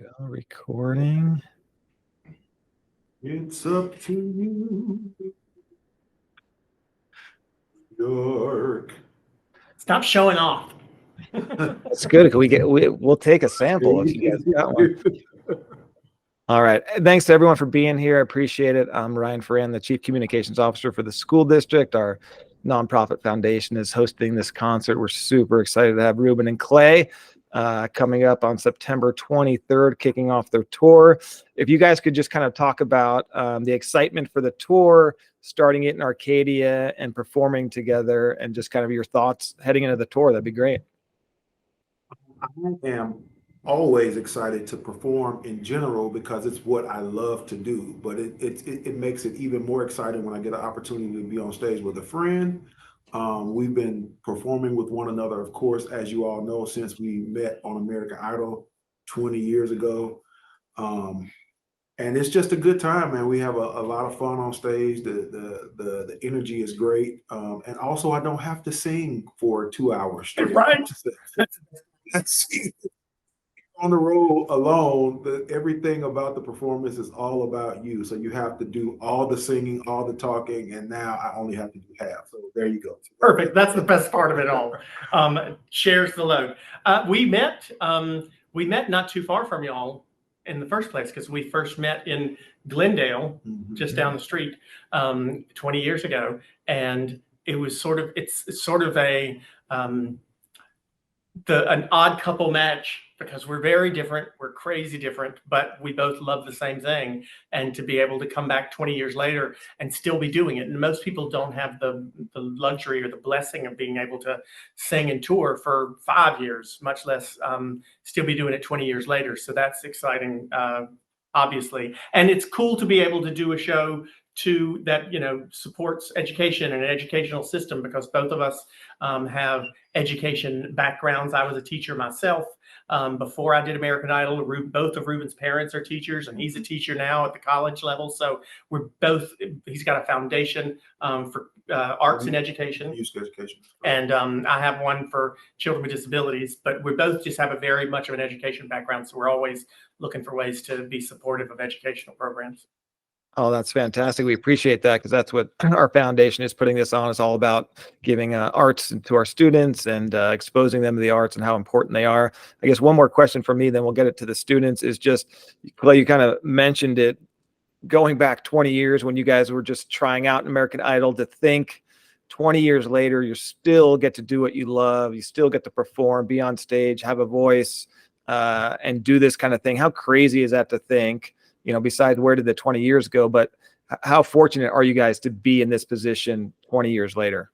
go. Recording. It's up to you, York. Stop showing off. That's good. We'll take a sample if you guys got one. All right. Thanks to everyone for being here. I appreciate it. I'm Ryan Ferran, the Chief Communications Officer for the school district. Our nonprofit foundation is hosting this concert. We're super excited to have Ruben and Clay coming up on September 23rd, kicking off their tour. If you guys could just kind of talk about the excitement for the tour, starting it in Arcadia and performing together, and just kind of your thoughts heading into the tour, that'd be great. I am always excited to perform in general because it's what I love to do. But it makes it even more exciting when I get an opportunity to be on stage with a friend. We've been performing with one another, of course, as you all know, since we met on American Idol 20 years ago. And it's just a good time, man. We have a lot of fun on stage. The energy is great. And also I don't have to sing for 2 hours straight. Right. That's on the road alone. Everything about the performance is all about you. So you have to do all the singing, all the talking, and now I only have to do half. So there you go. Perfect. That's the best part of it all. Shares the load. We met not too far from y'all in the first place, because we first met in Glendale, just down the street, 20 years ago, and it was it's sort of an odd couple match, because we're very different, we're crazy different, but we both love the same thing. And to be able to come back 20 years later and still be doing it, and most people don't have the luxury or the blessing of being able to sing and tour for 5 years, much less still be doing it 20 years later. So that's exciting, obviously. And it's cool to be able to do a show too that supports education and an educational system, because both of us have education backgrounds. I was a teacher myself before I did American Idol. Both of Ruben's parents are teachers, and he's a teacher now at the college level. So he's got a foundation for arts and education, music education, and I have one for children with disabilities. But we both just have a very much of an education background, so we're always looking for ways to be supportive of educational programs. Oh, that's fantastic. We appreciate that, because that's what our foundation is putting this on. It's all about giving arts to our students and exposing them to the arts and how important they are. I guess one more question for me, then we'll get it to the students, is just, Clay, you kind of mentioned it, going back 20 years when you guys were just trying out American Idol, to think 20 years later, you still get to do what you love. You still get to perform, be on stage, have a voice, and do this kind of thing. How crazy is that to think? Besides where did the 20 years go, but how fortunate are you guys to be in this position 20 years later?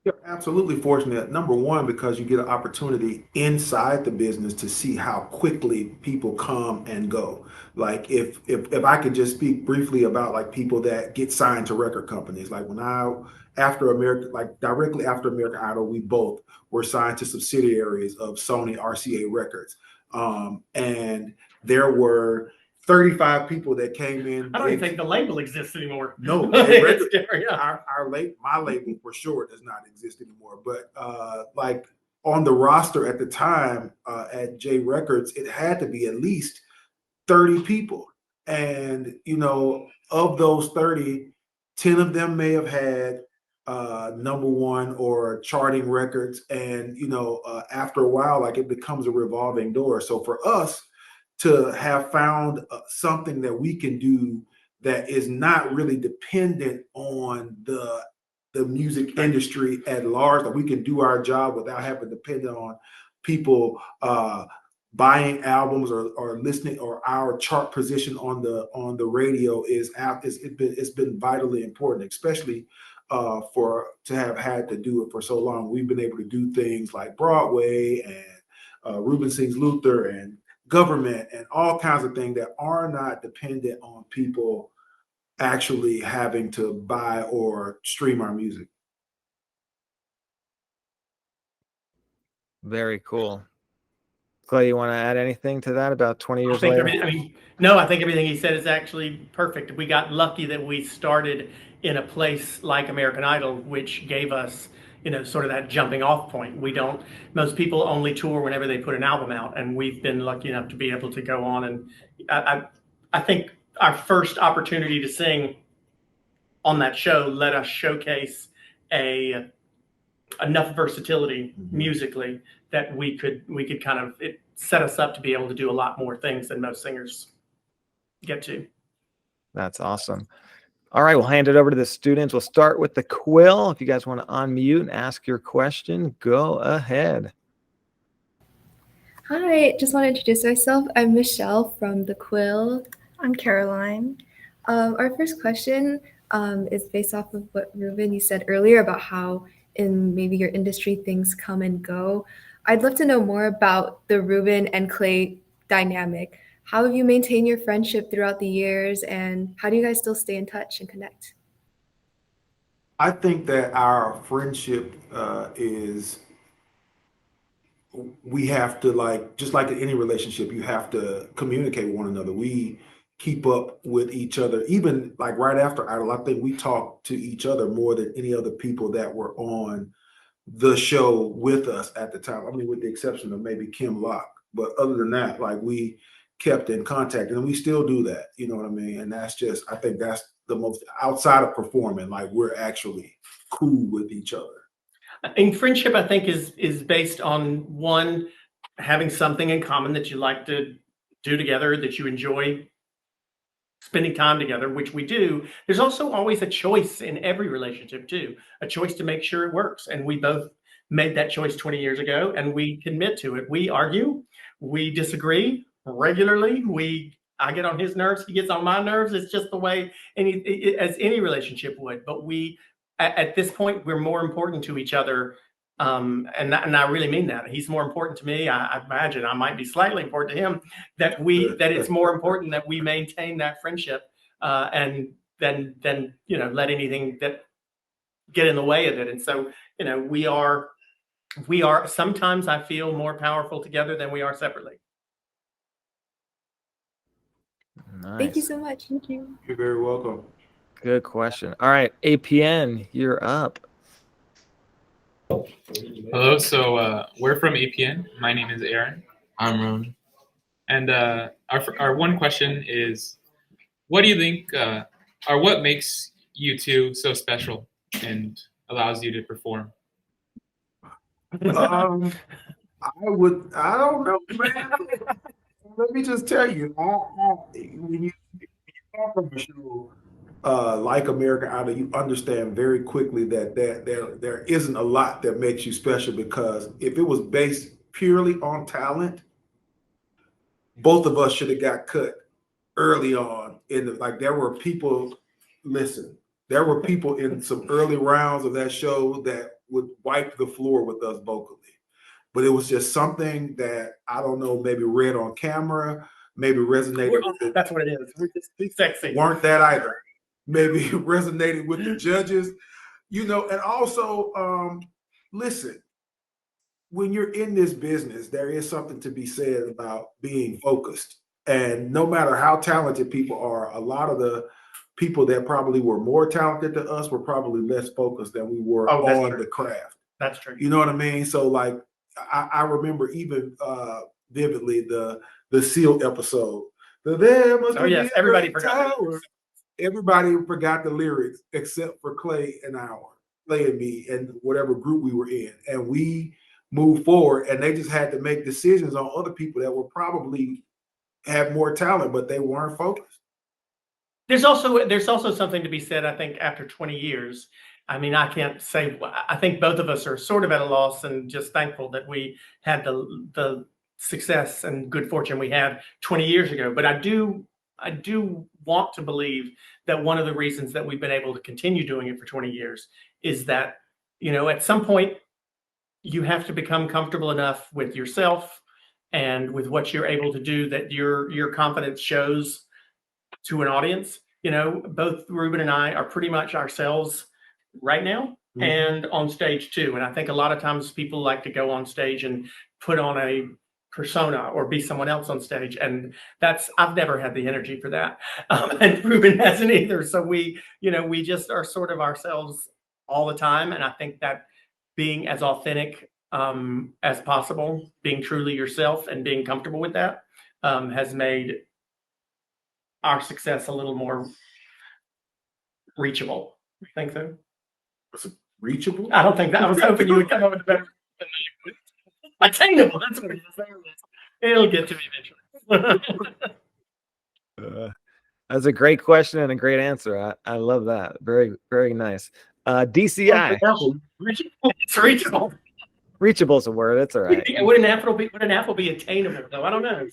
You're absolutely fortunate. Number one, because you get an opportunity inside the business to see how quickly people come and go. Like if I could just speak briefly about like people that get signed to record companies, like directly after American Idol, we both were signed to subsidiaries of Sony RCA Records. And there were 35 people that came in. I don't even think the label exists anymore. No, my label for sure does not exist anymore. But like on the roster at the time at J Records, it had to be at least 30 people. And, of those 30, 10 of them may have had #1 or charting records. And, after a while, like it becomes a revolving door. So for us, to have found something that we can do that is not really dependent on the music industry at large, that we can do our job without having to depend on people buying albums or listening, or our chart position on the radio it's been vitally important, especially to have had to do it for so long. We've been able to do things like Broadway and Ruben Sings Luther and government and all kinds of things that are not dependent on people actually having to buy or stream our music. Very cool. Clay, you want to add anything to that about 20 years later? I think everything he said is actually perfect. We got lucky that we started in a place like American Idol, which gave us, sort of that jumping off point. Most people only tour whenever they put an album out, and we've been lucky enough to be able to go on. And I think our first opportunity to sing on that show let us showcase enough versatility musically that we could kind of, it set us up to be able to do a lot more things than most singers get to. That's awesome. All right, we'll hand it over to the students. We'll start with the Quill. If you guys want to unmute and ask your question, go ahead. Hi, just want to introduce myself. I'm Michelle from the Quill. I'm Caroline. Our first question is based off of what Ruben, you said earlier about how in maybe your industry things come and go. I'd love to know more about the Ruben and Clay dynamic. How have you maintained your friendship throughout the years, and how do you guys still stay in touch and connect? I think that our friendship is, we have to, like, just like in any relationship, you have to communicate with one another. We keep up with each other, even like right after Idol. I think we talk to each other more than any other people that were on the show with us at the time. I mean, with the exception of maybe Kim Locke, but other than that, like, we kept in contact, and we still do that. You know what I mean? And that's just, I think that's the most, outside of performing, like, we're actually cool with each other. And friendship, I think, is based on, one, having something in common that you like to do together, that you enjoy spending time together, which we do. There's also always a choice in every relationship too, a choice to make sure it works. And we both made that choice 20 years ago, and we commit to it. We argue, we disagree regularly. I get on his nerves, he gets on my nerves. It's just the way as any relationship would. But at this point, we're more important to each other. And I really mean that. He's more important to me. I imagine I might be slightly important to him, that it's more important that we maintain that friendship, and then let anything that get in the way of it. And so, we are sometimes, I feel, more powerful together than we are separately. Nice. Thank you so much. Thank you. You're very welcome. Good question. All right, APN, you're up. Hello, so we're from APN. My name is Aaron. I'm Ruben. And our one question is, what do you think, or what makes you two so special and allows you to perform? I don't know, man. Let me just tell you, when you come from a show like American Idol, you understand very quickly that there isn't a lot that makes you special, because if it was based purely on talent, both of us should have got cut early on. There were people in some early rounds of that show that would wipe the floor with us vocally. But it was just something that, I don't know, maybe read on camera, maybe resonated. That's what it is. We're just too sexy. Weren't that either. Maybe resonated with the judges, and also, listen, when you're in this business, there is something to be said about being focused. And no matter how talented people are, a lot of the people that probably were more talented than us were probably less focused than we were on the craft. That's true. You know what I mean? So, like, I remember even vividly the Seal episode. Yes, everybody forgot. Everybody forgot the lyrics except for Clay and me and whatever group we were in. And we moved forward, and they just had to make decisions on other people that were probably had more talent, but they weren't focused. There's also something to be said, I think, after 20 years. I mean, I can't say, I think both of us are sort of at a loss and just thankful that we had the success and good fortune we had 20 years ago. But I do want to believe that one of the reasons that we've been able to continue doing it for 20 years is that, at some point you have to become comfortable enough with yourself and with what you're able to do that your confidence shows to an audience. Both Ruben and I are pretty much ourselves right now, and on stage too. And I think a lot of times people like to go on stage and put on a persona or be someone else on stage, and I've never had the energy for that, and Ruben hasn't either. So we just are sort of ourselves all the time, and I think that being as authentic as possible, being truly yourself and being comfortable with that has made our success a little more reachable. You think so? Reachable? I don't think that. I was hoping you would come up with a better. Attainable. That's what it is. There it is. It'll get to me eventually. That's a great question and a great answer. I love that. Very, very nice. DCI. It's reachable. Reachable is a word. It's all right. Would an apple be attainable though? I don't know.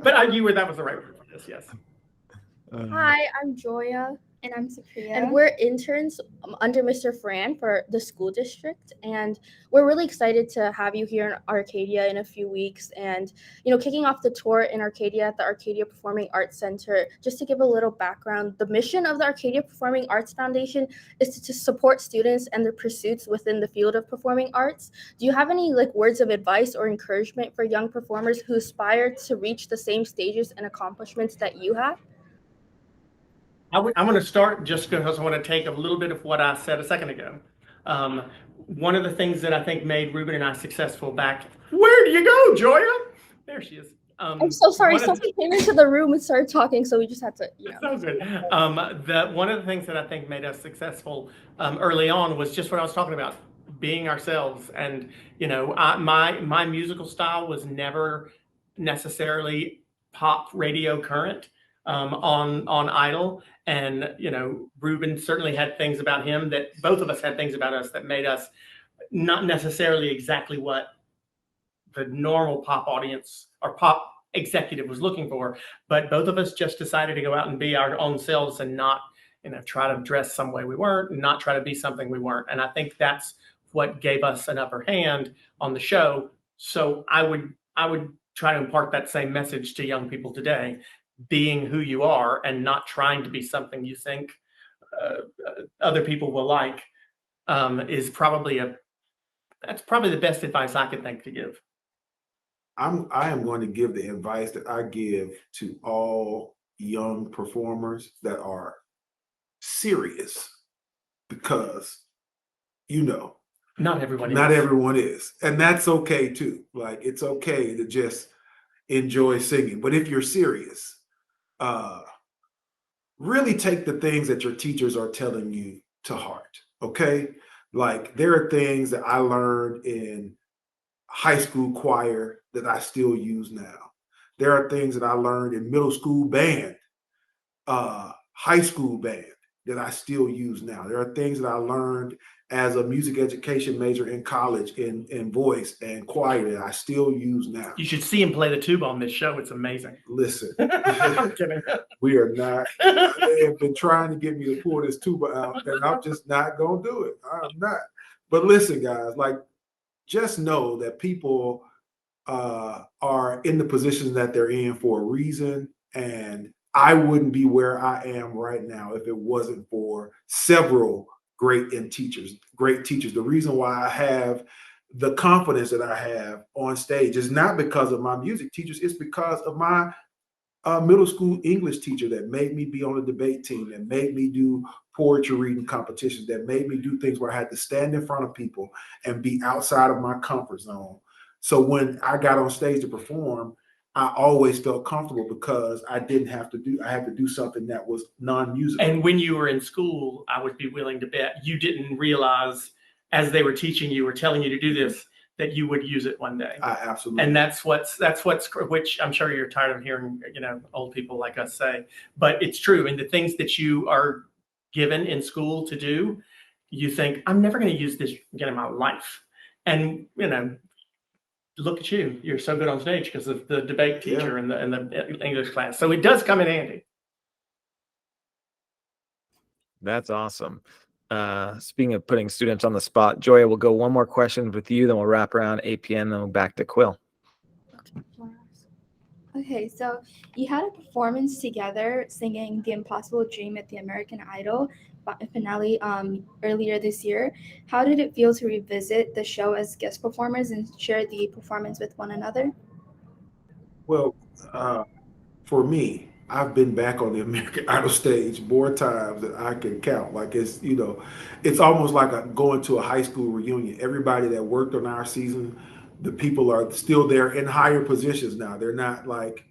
But you were that was the right word for this. Yes. Hi, I'm Joya. And I'm Sophia. And we're interns under Mr. Fran for the school district. And we're really excited to have you here in Arcadia in a few weeks. And, kicking off the tour in Arcadia at the Arcadia Performing Arts Center, just to give a little background, the mission of the Arcadia Performing Arts Foundation is to support students and their pursuits within the field of performing arts. Do you have any words of advice or encouragement for young performers who aspire to reach the same stages and accomplishments that you have? I'm going to start just because I want to take a little bit of what I said a second ago. One of the things that I think made Ruben and I successful back. Where do you go, Joya? There she is. I'm so sorry. Sophie came into the room and started talking, so we just had to. Sounds good. One of the things that I think made us successful early on was just what I was talking about, being ourselves. And my musical style was never necessarily pop radio current on Idol. And, Ruben certainly had things about him that both of us had things about us that made us not necessarily exactly what the normal pop audience or pop executive was looking for. But both of us just decided to go out and be our own selves and not, try to dress some way we weren't, and not try to be something we weren't. And I think that's what gave us an upper hand on the show. So I would try to impart that same message to young people today. Being who you are and not trying to be something you think other people will like is probably that's probably the best advice I could think to give. I am going to give the advice that I give to all young performers that are serious, because not everyone is, and that's okay too. It's okay to just enjoy singing, but if you're serious, really take the things that your teachers are telling you to heart, okay? There are things that I learned in high school choir that I still use now. There are things that I learned in middle school band, high school band that I still use now. There are things that I learned as a music education major in college in voice and choir that I still use now. You should see him play the tuba on this show. It's amazing. Listen, I'm kidding. we are not. They have been trying to get me to pull this tuba out, and I'm just not going to do it. I'm not. But listen, guys, just know that people are in the positions that they're in for a reason, and I wouldn't be where I am right now if it wasn't for several great teachers. The reason why I have the confidence that I have on stage is not because of my music teachers, it's because of my middle school English teacher that made me be on a debate team, that made me do poetry reading competitions, that made me do things where I had to stand in front of people and be outside of my comfort zone. So when I got on stage to perform, I always felt comfortable because I had to do something that was non-musical. And when you were in school, I would be willing to bet you didn't realize as they were teaching you or telling you to do this, that you would use it one day. Absolutely. And that's which I'm sure you're tired of hearing, old people like us say, but it's true. And the things that you are given in school to do, you think, I'm never going to use this again in my life. And, look at you. You're so good on stage because of the debate teacher and the English class. So it does come in handy. That's awesome. Speaking of putting students on the spot, Joya, we'll go one more question with you, then we'll wrap around 8 p.m. then we'll back to Quill. Okay, so you had a performance together singing The Impossible Dream at the American Idol finale earlier this year. How did it feel to revisit the show as guest performers and share the performance with one another? Well, for me, I've been back on the American Idol stage more times than I can count. Like it's, you know, it's almost like going to a high school reunion. Everybody that worked on our season, the people are still there in higher positions now. They're not like,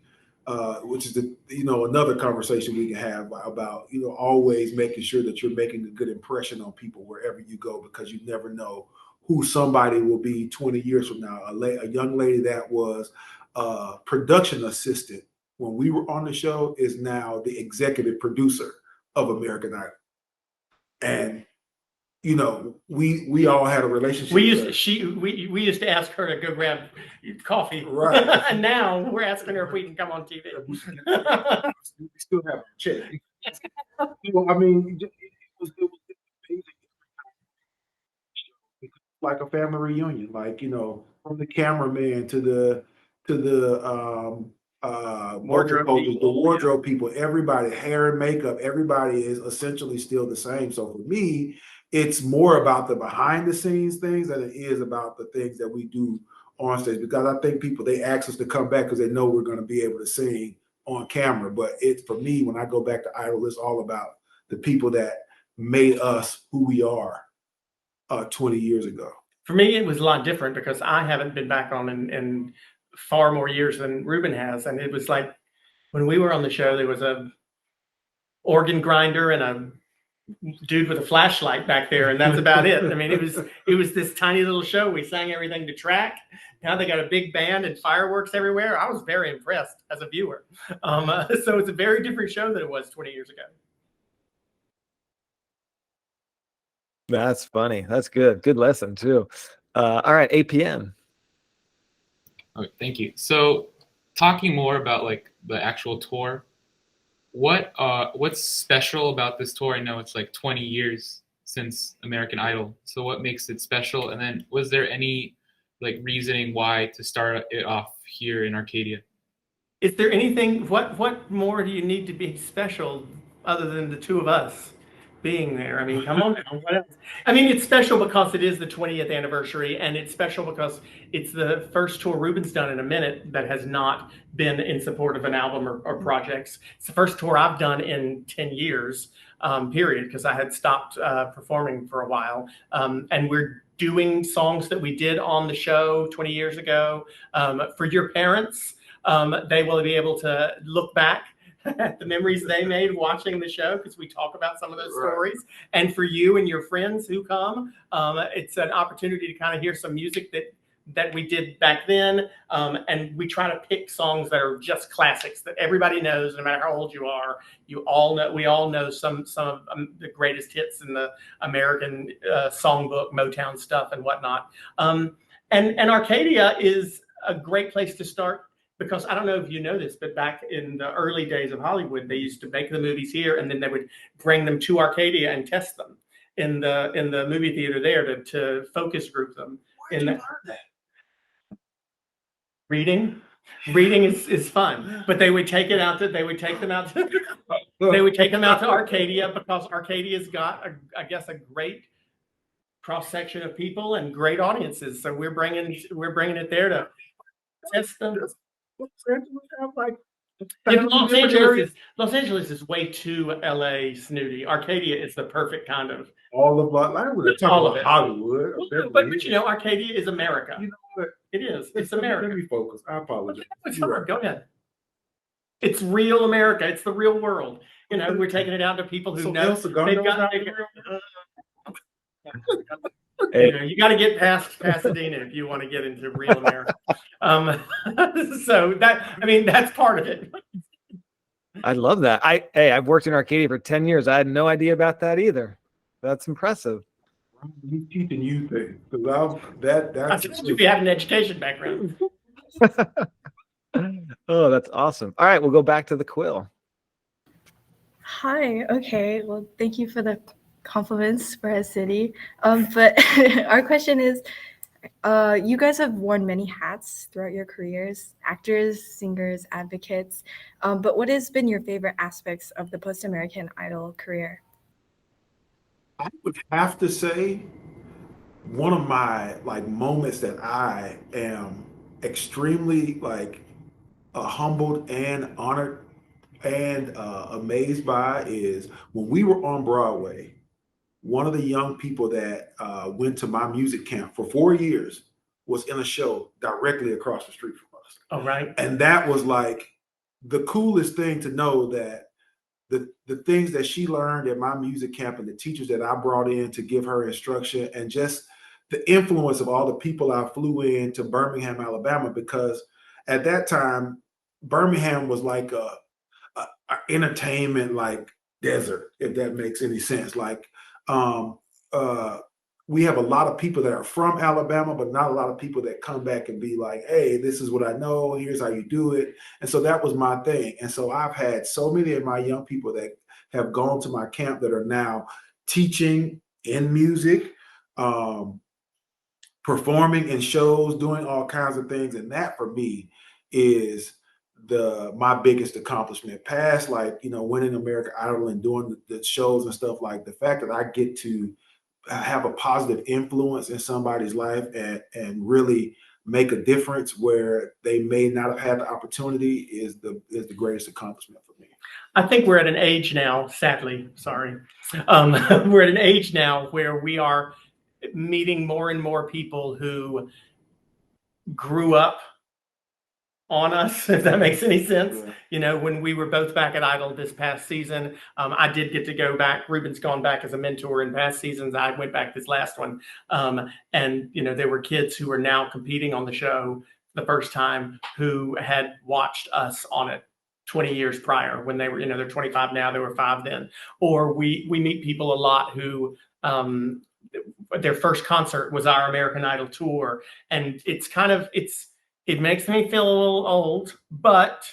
which is the, you know, another conversation we can have about, you know, always making sure that you're making a good impression on people wherever you go, because you never know who somebody will be 20 years from now. A young lady that was a production assistant when we were on the show is now the executive producer of American Idol. And you know, we all had a relationship. We used to ask her to go grab coffee, Right. And now we're asking her if we can come on TV. We still have a check. I mean, it was amazing. Like a family reunion, like, you know, from the cameraman to the Wardrobe the people, wardrobe people, everybody, hair and makeup, everybody is essentially still the same. So for me, it's more about the behind the scenes things than it is about the things that we do on stage, because I think people, they ask us to come back because they know we're going to be able to sing on camera. But it's, for me, when I go back to Idol, it's all about the people that made us who we are 20 years ago. For me, it was a lot different because I haven't been back on in far more years than Ruben has. And it was like when we were on the show, there was a organ grinder and a dude with a flashlight back there, and that's about it. I mean, it was this tiny little show. We sang everything to track. Now they got a big band and fireworks everywhere. I was very impressed as a viewer. So it's a very different show than it was 20 years ago. That's funny. That's good. Good lesson too. All right, APN. Okay, thank you. So talking more about like the actual tour, what's special about this tour? I know it's like 20 years since American Idol. So what makes it special? And then was there any like reasoning why to start it off here in Arcadia? Is there anything, what more do you need to be special other than the two of us being there? I mean, come on now, what else? I mean, it's special because it is the 20th anniversary, and it's special because it's the first tour Ruben's done in a minute that has not been in support of an album or projects. It's the first tour I've done in 10 years, period, because I had stopped performing for a while. And we're doing songs that we did on the show 20 years ago. For your parents, they will be able to look back at the memories they made watching the show, because we talk about some of those stories. And for you and your friends who come, it's an opportunity to kind of hear some music that we did back then. And we try to pick songs that are just classics that everybody knows, no matter how old you are. You all know, we all know some of the greatest hits in the American songbook, Motown stuff and whatnot. And Arcadia is a great place to start, because I don't know if you know this, but back in the early days of Hollywood, they used to make the movies here, and then they would bring them to Arcadia and test them in the movie theater there to focus group them. Where'd you learn that? Reading is fun, but they would take them out to Arcadia, because Arcadia's got I guess a great cross section of people and great audiences. So we're bringing it there to test them. Los Angeles is way too LA snooty. Arcadia is the perfect kind of All of our language. Talk about Hollywood. But you know, Arcadia is America. You know what? It is. It's America. Let me focus. I apologize. Go ahead. It's real America. It's the real world. You know, we're taking it out to people who know. You know, you got to get past Pasadena if you want to get into real America. So that's part of it. I love that. I've worked in Arcadia for 10 years. I had no idea about that either. That's impressive. He's teaching you things, because that's if you have an education background. Oh, that's awesome. All right, we'll go back to the Quill. Hi. Okay. Well, thank you for the compliments for a city. But our question is, you guys have worn many hats throughout your careers: actors, singers, advocates. But what has been your favorite aspects of the post-American Idol career? I would have to say one of my moments that I am extremely humbled and honored and amazed by is when we were on Broadway, one of the young people that went to my music camp for 4 years was in a show directly across the street from us. Oh, right. And that was like the coolest thing to know, that the things that she learned at my music camp and the teachers that I brought in to give her instruction, and just the influence of all the people I flew in to Birmingham, Alabama, because at that time, Birmingham was like a entertainment like desert, if that makes any sense. Like we have a lot of people that are from Alabama, but not a lot of people that come back and be like, hey, this is what I know, here's how you do it. And so that was my thing. And so I've had so many of my young people that have gone to my camp that are now teaching in music, performing in shows, doing all kinds of things. And that for me is my biggest accomplishment, past like, you know, winning American Idol and doing the shows and stuff. Like the fact that I get to have a positive influence in somebody's life and really make a difference where they may not have had the opportunity is the greatest accomplishment for me. I think we're at an age now, sadly, sorry. We're at an age now where we are meeting more and more people who grew up on us, if that makes any sense. Yeah. You know, when we were both back at Idol this past season, I did get to go back. Ruben's gone back as a mentor in past seasons. I went back this last one. And, you know, there were kids who are now competing on the show the first time who had watched us on it 20 years prior when they were, you know, they're 25 now, they were 5 then. Or we meet people a lot who, their first concert was our American Idol tour. And it's kind of, it makes me feel a little old, but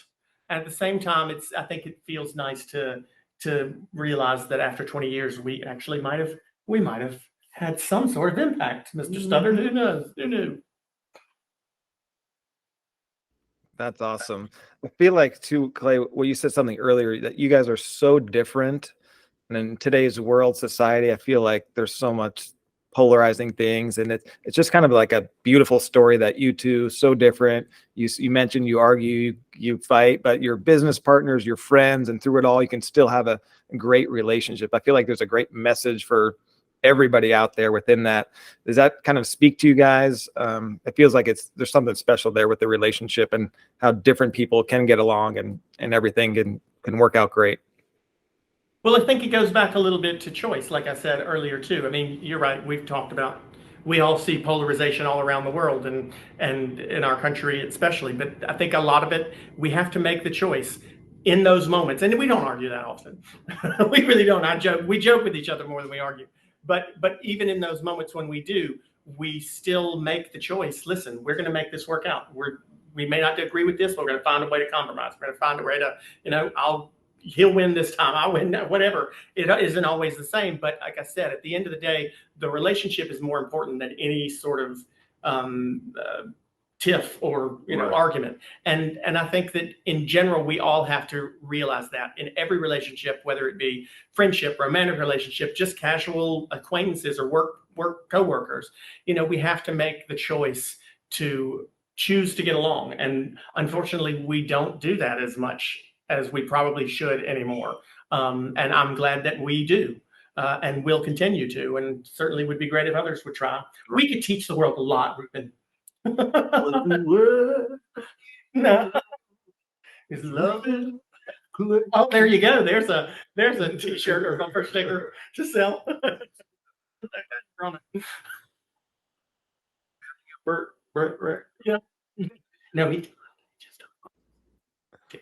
at the same time, I think it feels nice to realize that after 20 years, we actually might have had some sort of impact. Mr. Studdard, who knows? Who knew? That's awesome. I feel like too, Clay, well, you said something earlier that you guys are so different. And in today's world society, I feel like there's so much polarizing things, and it's just kind of like a beautiful story that you two, so different. You mentioned you argue, you fight, but you're business partners, you're friends, and through it all, you can still have a great relationship. I feel like there's a great message for everybody out there within that. Does that kind of speak to you guys? It feels like there's something special there with the relationship and how different people can get along and everything can work out great. Well, I think it goes back a little bit to choice, like I said earlier too. I mean, you're right. We've talked about, we all see polarization all around the world and in our country especially. But I think a lot of it, we have to make the choice in those moments. And we don't argue that often. We really don't. We joke with each other more than we argue. But even in those moments when we do, we still make the choice. Listen, we're going to make this work out. We may not agree with this, but we're going to find a way to compromise. We're going to find a way to, you know, he'll win this time, I'll win, whatever. It isn't always the same, but like I said, at the end of the day, the relationship is more important than any sort of tiff or Right. argument. And I think that in general, we all have to realize that in every relationship, whether it be friendship, romantic relationship, just casual acquaintances or work coworkers, you know, we have to make the choice to choose to get along. And unfortunately, we don't do that as much as we probably should anymore. And I'm glad that we do and will continue to, and certainly would be great if others would try. We could teach the world a lot, Ruben. No. Is love it? Oh, there you go. There's a t-shirt or bumper sticker to sell. Right. Yeah. No,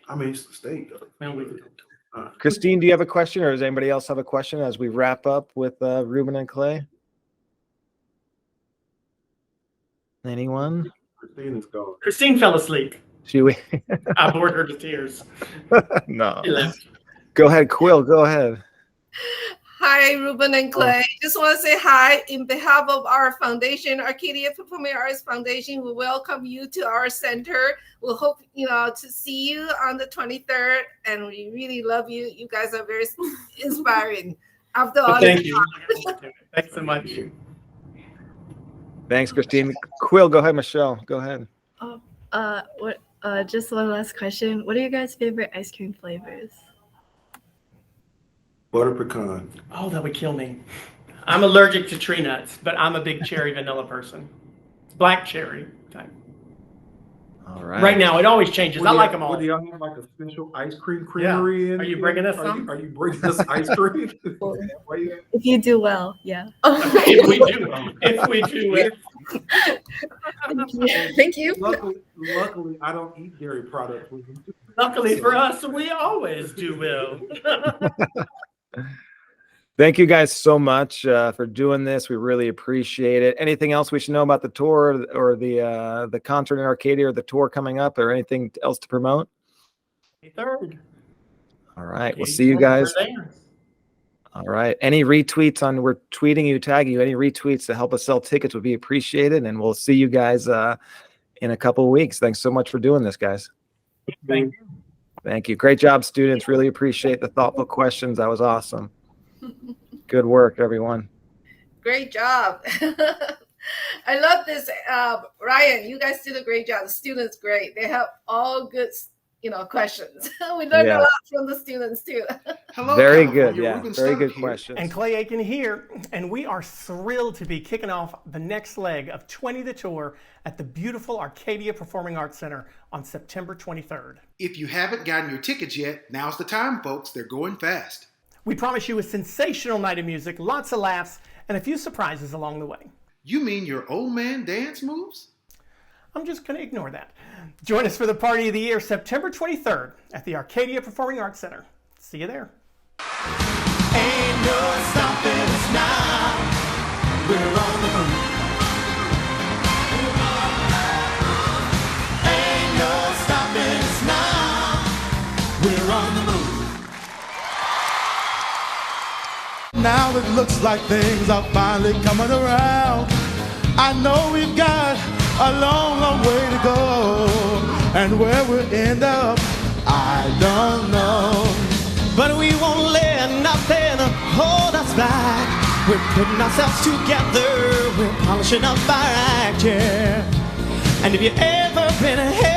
I mean, it's the state though. Christine, do you have a question, or does anybody else have a question as we wrap up with Ruben and Clay? Anyone? Christine is gone. Christine fell asleep. I bored her to tears. No. She left. Go ahead, Quill. Go ahead. Hi, Ruben and Clay. Just want to say hi in behalf of our foundation, Arcadia Performing Arts Foundation. We welcome you to our center. We hope, to see you on the 23rd, and we really love you. You guys are very inspiring. After all, Thank you. Thanks so much. Thanks, Christine. Quill, go ahead. Michelle, go ahead. Just one last question. What are your guys' favorite ice cream flavors? Butter pecan. Oh, that would kill me. I'm allergic to tree nuts, but I'm a big cherry vanilla person. Black cherry type. All right. Right now, it always changes. I like them all. What, do y'all have like a special ice cream creamery? Are you bringing us some? Are you bringing us ice cream? Why you- If you do well, yeah. If we do, if we do it. Thank you. Luckily, I don't eat dairy products. Luckily for us, we always do well. Thank you guys so much for doing this. We really appreciate it. Anything else we should know about the tour or the concert in Arcadia or the tour coming up or anything else to promote? 3rd. All right. We'll see you guys. All right. Any retweets on, we're tweeting you, tagging you, any retweets to help us sell tickets would be appreciated. And we'll see you guys in a couple of weeks. Thanks so much for doing this, guys. Thank you. Thank you. Great job, students. Really appreciate the thoughtful questions. That was awesome. Good work, everyone. Great job. I love this. Ryan, you guys did a great job. The students, great. They have all good, questions. We learned a lot from the students too. Hello, Very California. good. Yeah. Ruben Very Studdard good here. questions. And Clay Aiken here, and we are thrilled to be kicking off the next leg of 20 the Tour at the beautiful Arcadia Performing Arts Center on September 23rd. If you haven't gotten your tickets yet, now's the time, folks. They're going fast. We promise you a sensational night of music, lots of laughs, and a few surprises along the way. You mean your old man dance moves? I'm just going to ignore that. Join us for the party of the year, September 23rd at the Arcadia Performing Arts Center. See you there. Ain't no stopping us now. We're on the move. Ain't no stopping us now. We're on the move. Now it looks like things are finally coming around. I know we've got a long, long way to go, and where we'll end up, I don't know. But we won't let nothing hold us back. We're putting ourselves together, we're polishing up our act, yeah. And if you've ever been ahead